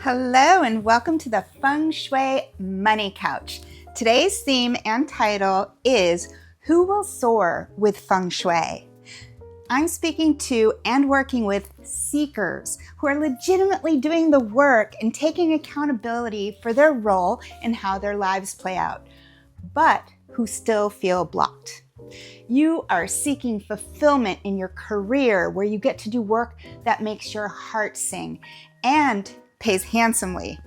Hello and welcome to the Feng Shui Money Couch. Today's theme and title is Who Will Soar with Feng Shui? I'm speaking to and working with seekers who are legitimately doing the work and taking accountability for their role and how their lives play out, but who still feel blocked. You are seeking fulfillment in your career where you get to do work that makes your heart sing and pays handsomely.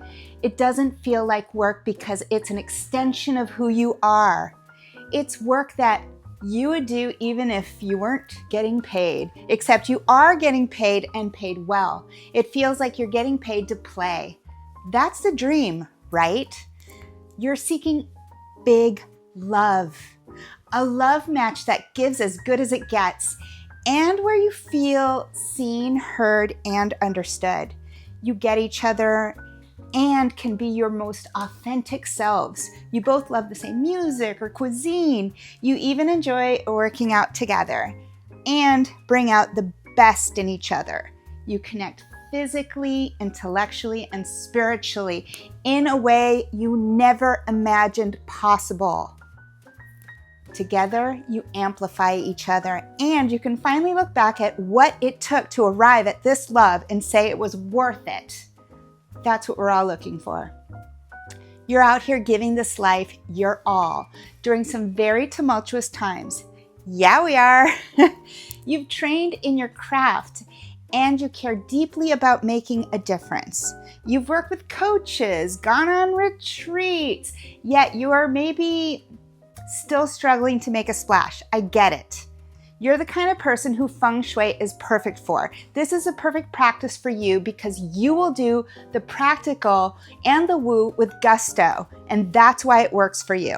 It doesn't feel like work because it's an extension of who you are. It's work that you would do even if you weren't getting paid, except you are getting paid and paid well. It feels like you're getting paid to play. That's the dream, right? You're seeking big love, a love match that gives as good as it gets, and where you feel seen, heard, and understood. You get each other and can be your most authentic selves. You both love the same music or cuisine. You even enjoy working out together and bring out the best in each other. You connect physically, intellectually, and spiritually in a way you never imagined possible. Together, you amplify each other, and you can finally look back at what it took to arrive at this love and say it was worth it. That's what we're all looking for. You're out here giving this life your all during some very tumultuous times. Yeah, we are. You've trained in your craft, and you care deeply about making a difference. You've worked with coaches, gone on retreats, yet you are maybe still struggling to make a splash. I get it. You're the kind of person who Feng Shui is perfect for. This is a perfect practice for you because you will do the practical and the woo with gusto, and that's why it works for you.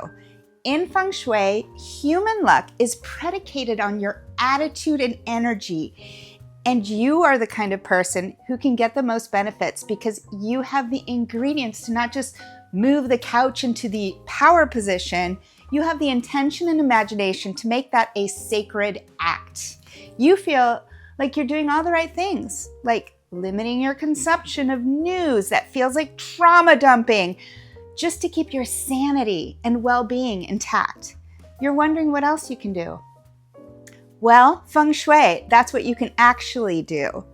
In Feng Shui, human luck is predicated on your attitude and energy, and you are the kind of person who can get the most benefits because you have the ingredients to not just move the couch into the power position. You have the intention and imagination to make that a sacred act. You feel like you're doing all the right things, like limiting your consumption of news that feels like trauma dumping, just to keep your sanity and well-being intact. You're wondering what else you can do. Well, Feng Shui, that's what you can actually do.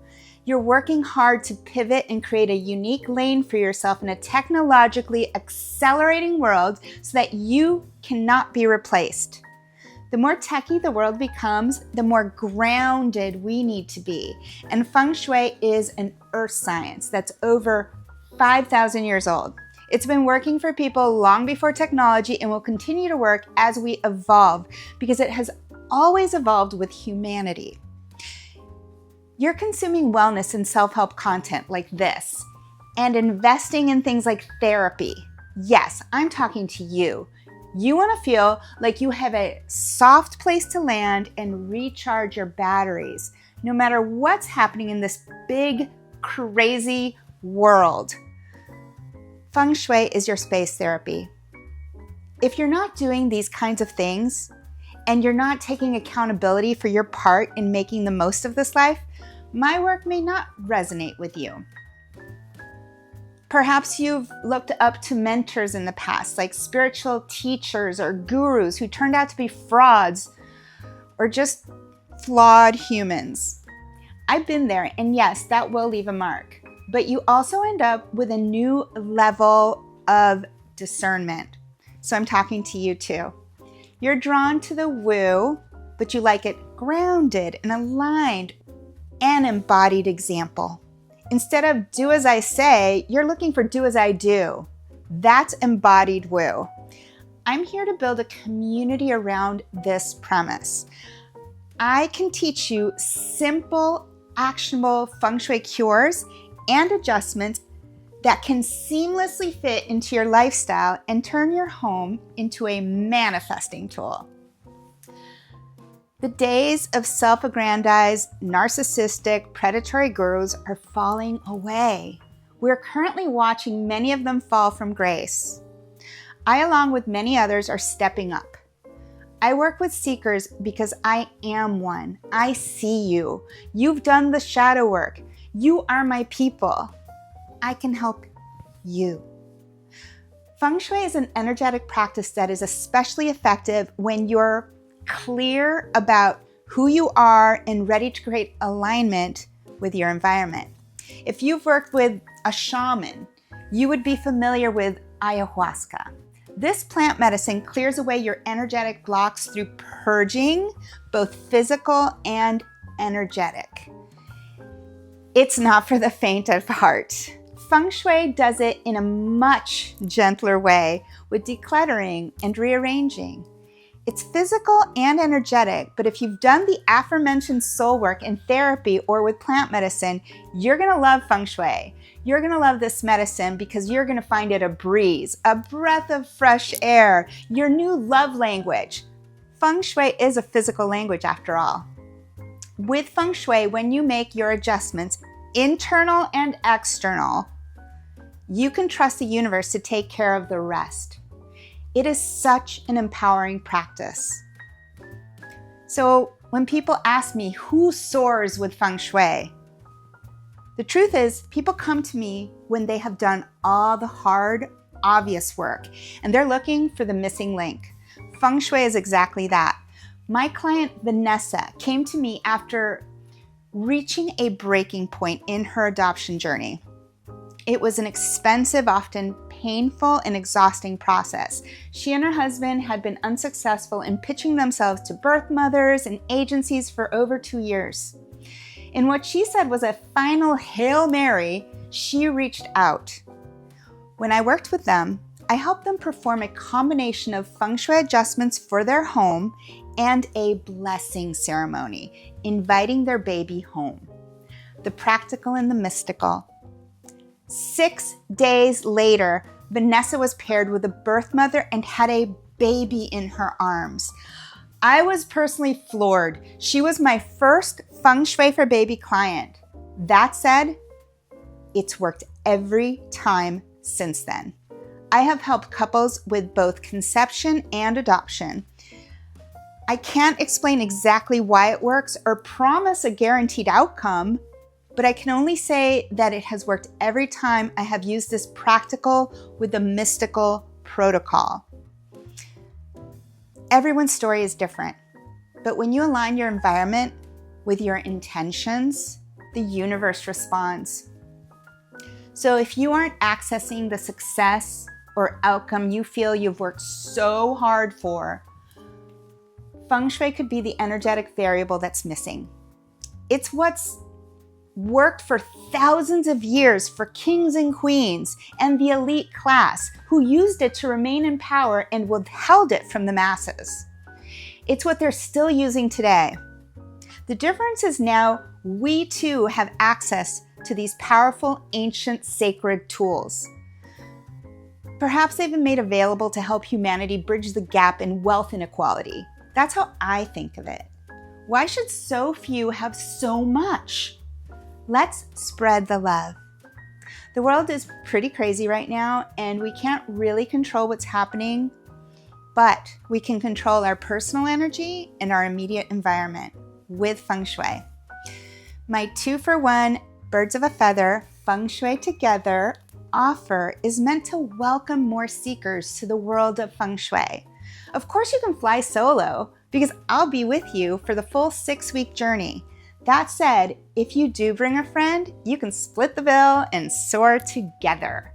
You're working hard to pivot and create a unique lane for yourself in a technologically accelerating world so that you cannot be replaced. The more techy the world becomes, the more grounded we need to be. And Feng Shui is an earth science that's over 5,000 years old. It's been working for people long before technology and will continue to work as we evolve because it has always evolved with humanity. You're consuming wellness and self-help content like this and investing in things like therapy. Yes, I'm talking to you. You want to feel like you have a soft place to land and recharge your batteries, no matter what's happening in this big, crazy world. Feng Shui is your space therapy. If you're not doing these kinds of things and you're not taking accountability for your part in making the most of this life, my work may not resonate with you. Perhaps you've looked up to mentors in the past, like spiritual teachers or gurus who turned out to be frauds or just flawed humans. I've been there, and yes, that will leave a mark. But you also end up with a new level of discernment. So I'm talking to you too. You're drawn to the woo, but you like it grounded and aligned. An embodied example. Instead of do as I say, you're looking for do as I do. That's embodied woo. I'm here to build a community around this premise. I can teach you simple, actionable Feng Shui cures and adjustments that can seamlessly fit into your lifestyle and turn your home into a manifesting tool. The days of self-aggrandized, narcissistic, predatory gurus are falling away. We're currently watching many of them fall from grace. I, along with many others, are stepping up. I work with seekers because I am one. I see you. You've done the shadow work. You are my people. I can help you. Feng Shui is an energetic practice that is especially effective when you're clear about who you are and ready to create alignment with your environment. If you've worked with a shaman, you would be familiar with ayahuasca. This plant medicine clears away your energetic blocks through purging, both physical and energetic. It's not for the faint of heart. Feng Shui does it in a much gentler way with decluttering and rearranging. It's physical and energetic, but if you've done the aforementioned soul work in therapy or with plant medicine, you're gonna love Feng Shui. You're gonna love this medicine because you're gonna find it a breeze, a breath of fresh air, your new love language. Feng Shui is a physical language after all. With Feng Shui, when you make your adjustments, internal and external, you can trust the universe to take care of the rest. It is such an empowering practice. So when people ask me who soars with Feng Shui, the truth is people come to me when they have done all the hard, obvious work, and they're looking for the missing link. Feng Shui is exactly that. My client Vanessa came to me after reaching a breaking point in her adoption journey. It was an expensive, often painful and exhausting process. She and her husband had been unsuccessful in pitching themselves to birth mothers and agencies for over 2 years. In what she said was a final Hail Mary, she reached out. When I worked with them, I helped them perform a combination of Feng Shui adjustments for their home and a blessing ceremony, inviting their baby home. The practical and the mystical. 6 days later, Vanessa was paired with a birth mother and had a baby in her arms. I was personally floored. She was my first Feng Shui for baby client. That said, it's worked every time since then. I have helped couples with both conception and adoption. I can't explain exactly why it works or promise a guaranteed outcome, but I can only say that it has worked every time I have used this practical with the mystical protocol. Everyone's story is different, but when you align your environment with your intentions, the universe responds. So if you aren't accessing the success or outcome you feel you've worked so hard for, Feng Shui could be the energetic variable that's missing. It's what's worked for thousands of years for kings and queens and the elite class who used it to remain in power and withheld it from the masses. It's what they're still using today. The difference is now we too have access to these powerful, ancient, sacred tools. Perhaps they've been made available to help humanity bridge the gap in wealth inequality. That's how I think of it. Why should so few have so much? Let's spread the love. The world is pretty crazy right now, and we can't really control what's happening, but we can control our personal energy and our immediate environment with Feng Shui. My 2-for-1 birds of a feather Feng Shui together offer is meant to welcome more seekers to the world of Feng Shui. Of course, you can fly solo because I'll be with you for the full 6-week journey. That said, if you do bring a friend, you can split the bill and soar together.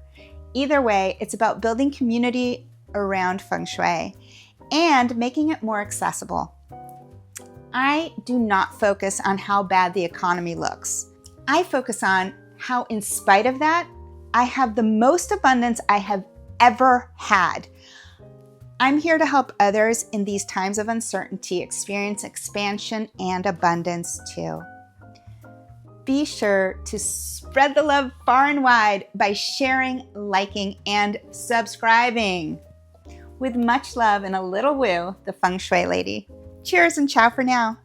Either way, it's about building community around Feng Shui and making it more accessible. I do not focus on how bad the economy looks. I focus on how, in spite of that, I have the most abundance I have ever had. I'm here to help others in these times of uncertainty experience expansion and abundance too. Be sure to spread the love far and wide by sharing, liking, and subscribing. With much love and a little woo, the Feng Shui Lady. Cheers and ciao for now.